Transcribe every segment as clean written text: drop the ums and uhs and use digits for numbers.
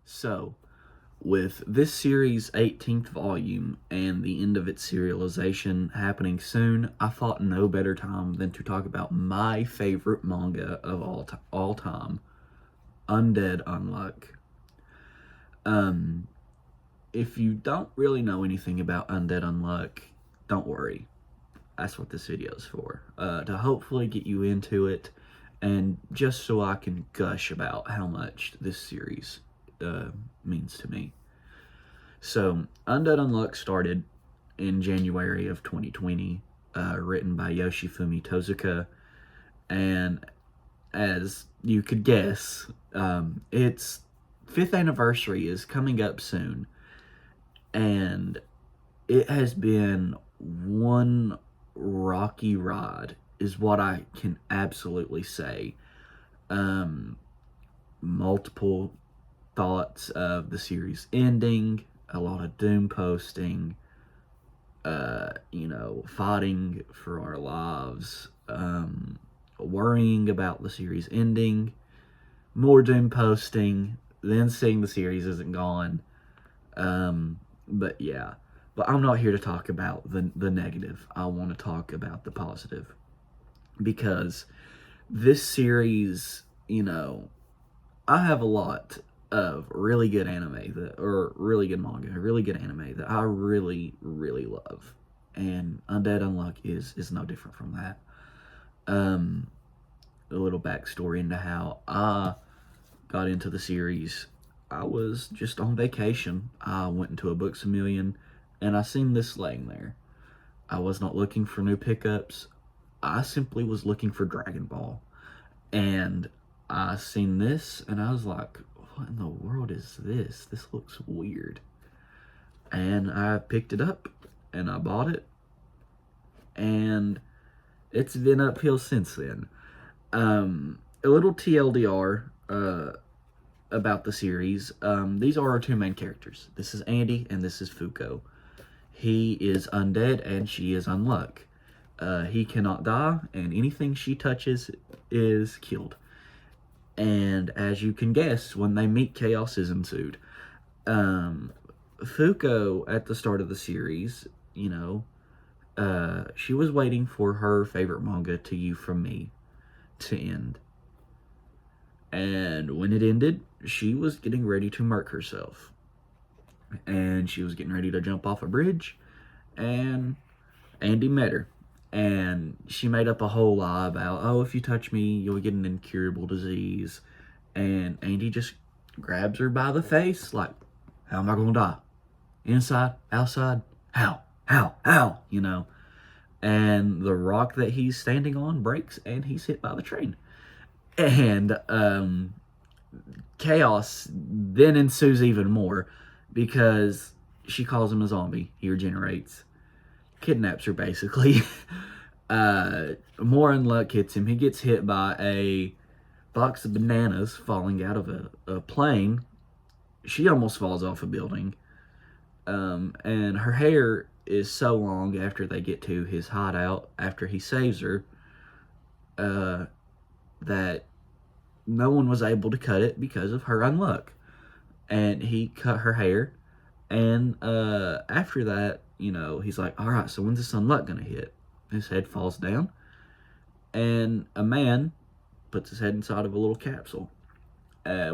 So, with this series' 18th volume and the end of its serialization happening soon, I thought no better time than to talk about my favorite manga of all time, Undead Unluck. Um, if you don't really know anything about Undead Unluck, don't worry. That's what this video is for. To hopefully get you into it, and just so I can gush about how much this series means to me. So, Undead Unluck started in January of 2020, written by Yoshifumi Tozuka, and as you could guess, its 5th anniversary is coming up soon, and it has been one rocky ride, is what I can absolutely say. Multiple thoughts of the series ending, a lot of doom posting, fighting for our lives, worrying about the series ending, more doom posting, then seeing the series isn't gone. But yeah. But I'm not here to talk about the negative. I want to talk about the positive. Because this series, I have a lot of really good anime or really good manga, really good anime that I really, really love. And Undead Unluck is no different from that. A little backstory into how I got into the series. I was just on vacation. I went into a Books A Million, and I seen this laying there. I was not looking for new pickups. I simply was looking for Dragon Ball. And I seen this, and I was like, what in the world is this? This looks weird. And I picked it up, and I bought it, and it's been uphill since then. A little TLDR about the series. These are our two main characters. This is Andy, and this is Fuko. He is undead, and she is unluck. He cannot die, and anything she touches is killed. And as you can guess, when they meet, chaos is ensued. Fuko, at the start of the series, she was waiting for her favorite manga, To You From Me, to end. And when it ended, she was getting ready to murk herself. And she was getting ready to jump off a bridge, and Andy met her. And she made up a whole lie about, oh, if you touch me, you'll get an incurable disease. And Andy just grabs her by the face, like, how am I gonna die? Inside? Outside? How? And the rock that he's standing on breaks, and he's hit by the train. And chaos then ensues even more, because she calls him a zombie. He regenerates. Kidnaps her, basically. More unluck hits him. He gets hit by a box of bananas falling out of a plane. She almost falls off a building. And her hair is so long after they get to his hideout, after he saves her, that no one was able to cut it because of her unluck. And he cut her hair. And after that, he's like, all right, so when's this unluck gonna hit? His head falls down, and a man puts his head inside of a little capsule.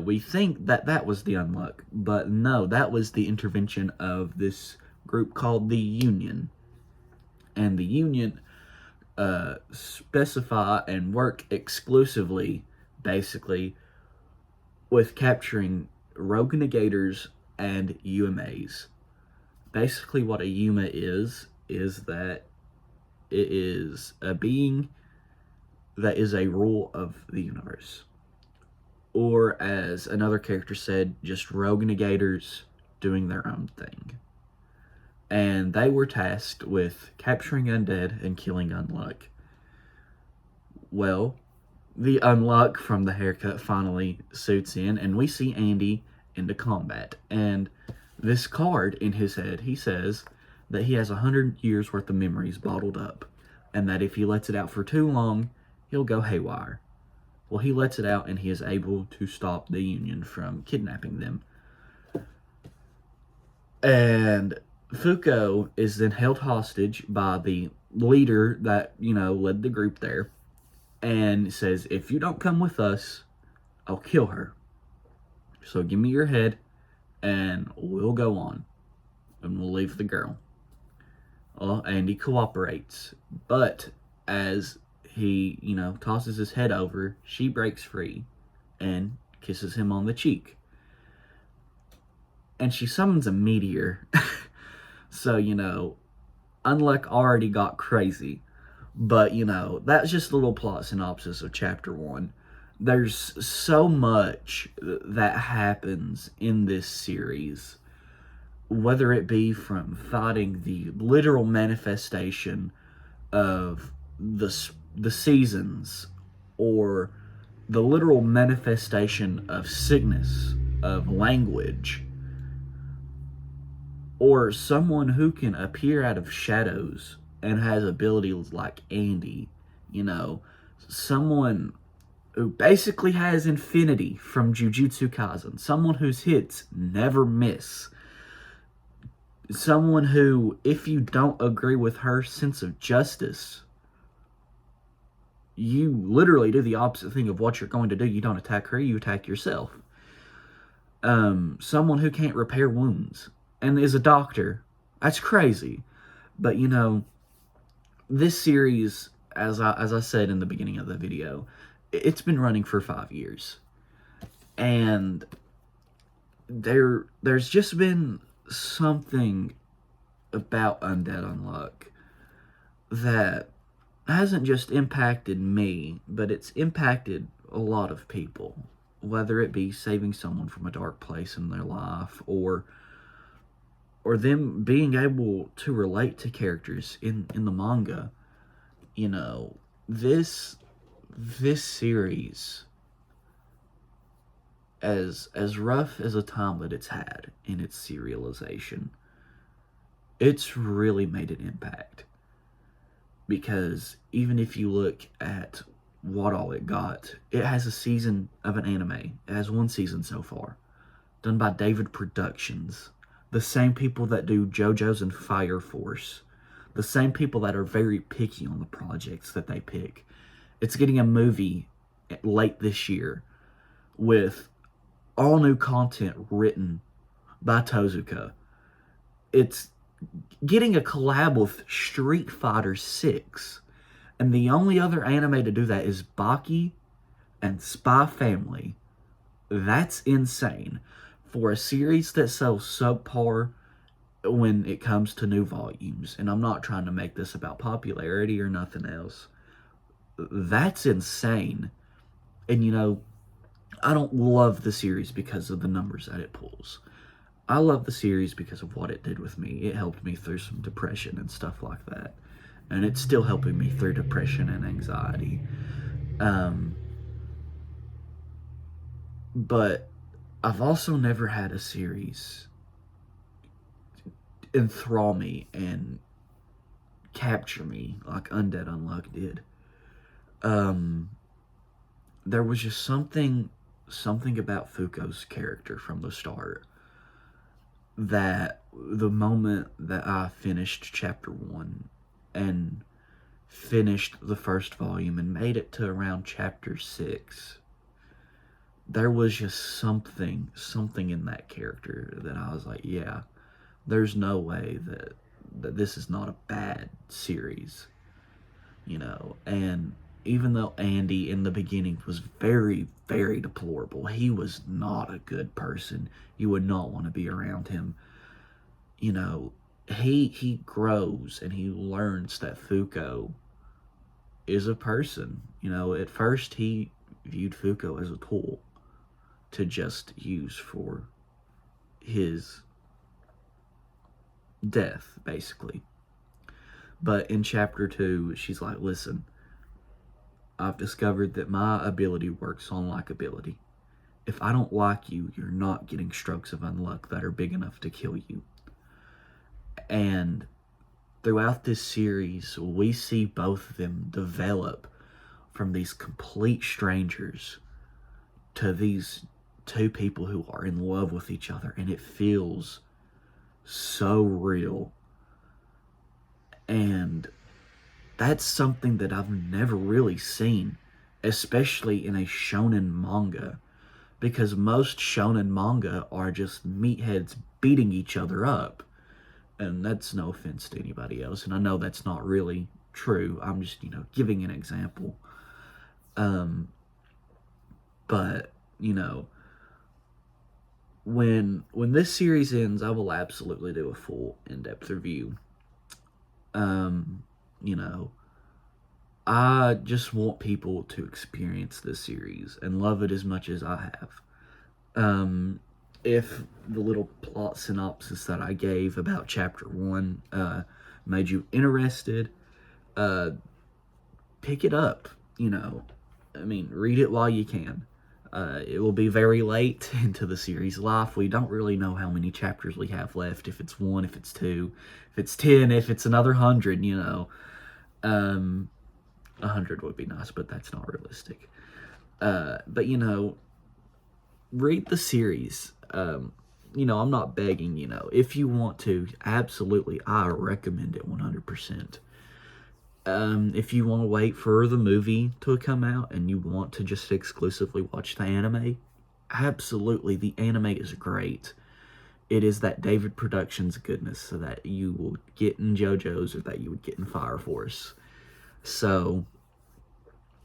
We think that was the unluck, but no, that was the intervention of this group called the Union. And the Union specify and work exclusively, basically, with capturing rogue negators and UMAs. Basically, what a Yuma is that it is a being that is a rule of the universe. Or, as another character said, just rogue negators doing their own thing. And they were tasked with capturing undead and killing unluck. Well, the unluck from the haircut finally suits in, and we see Andy into combat. And this card in his head, he says that he has 100 years worth of memories bottled up, and that if he lets it out for too long, he'll go haywire. Well, he lets it out, and he is able to stop the Union from kidnapping them. And Fuko is then held hostage by the leader that, led the group there, and says, if you don't come with us, I'll kill her. So give me your head and we'll go on. And we'll leave the girl. Well, Andy cooperates. But as he, tosses his head over, she breaks free and kisses him on the cheek. And she summons a meteor. So, Unluck already got crazy. But, that's just a little plot synopsis of chapter 1. There's so much that happens in this series, whether it be from fighting the literal manifestation of the seasons, or the literal manifestation of sickness, of language, or someone who can appear out of shadows and has abilities like Andy, someone who basically has infinity from Jujutsu Kaisen, someone whose hits never miss, someone who, if you don't agree with her sense of justice, you literally do the opposite thing of what you're going to do. You don't attack her, you attack yourself. Someone who can't repair wounds and is a doctor. That's crazy. But this series, as I said in the beginning of the video, it's been running for 5 years. And there's just been something about Undead Unluck that hasn't just impacted me, but it's impacted a lot of people, whether it be saving someone from a dark place in their life, or them being able to relate to characters in the manga. This series, as rough as a time that it's had in its serialization, it's really made an impact. Because even if you look at what all it got, it has a season of an anime. It has 1 season so far, done by David Productions, the same people that do JoJo's and Fire Force, the same people that are very picky on the projects that they pick. It's getting a movie late this year with all new content written by Tozuka. It's getting a collab with Street Fighter 6. And the only other anime to do that is Baki and Spy Family. That's insane. For a series that sells subpar when it comes to new volumes, and I'm not trying to make this about popularity or nothing else, that's insane. And I don't love the series because of the numbers that it pulls. I love the series because of what it did with me. It helped me through some depression and stuff like that. And it's still helping me through depression and anxiety. But I've also never had a series enthrall me and capture me like Undead Unluck did. There was just something about Fuko's character from the start, that the moment that I finished chapter 1 and finished the first volume and made it to around chapter 6, there was just something in that character that I was like, yeah, there's no way that this is not a bad series, and even though Andy in the beginning was very, very deplorable, he was not a good person. You would not want to be around him. He grows and he learns that Fuko is a person. At first he viewed Fuko as a tool to just use for his death, basically. But in chapter 2, she's like, listen, I've discovered that my ability works on likability. If I don't like you, you're not getting strokes of unluck that are big enough to kill you. And throughout this series, we see both of them develop from these complete strangers to these 2 people who are in love with each other, and it feels so real. And that's something that I've never really seen, especially in a shonen manga, because most shonen manga are just meatheads beating each other up. And that's no offense to anybody else, and I know that's not really true. I'm just, giving an example. But, when this series ends, I will absolutely do a full in-depth review. You know, I just want people to experience this series and love it as much as I have. If the little plot synopsis that I gave about chapter 1 made you interested, pick it up. Read it while you can. It will be very late into the series' life. We don't really know how many chapters we have left. If it's 1, if it's 2, if it's 10, if it's another 100. 100 would be nice, but that's not realistic. But read the series. I'm not begging. If you want to, absolutely, I recommend it 100%. If you want to wait for the movie to come out and you want to just exclusively watch the anime, absolutely, the anime is great. It is that David Productions goodness so that you will get in JoJo's or that you would get in Fire Force. So,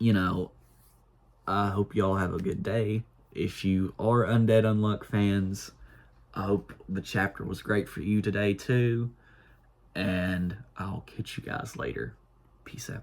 I hope y'all have a good day. If you are Undead Unluck fans, I hope the chapter was great for you today too. And I'll catch you guys later. Peace out.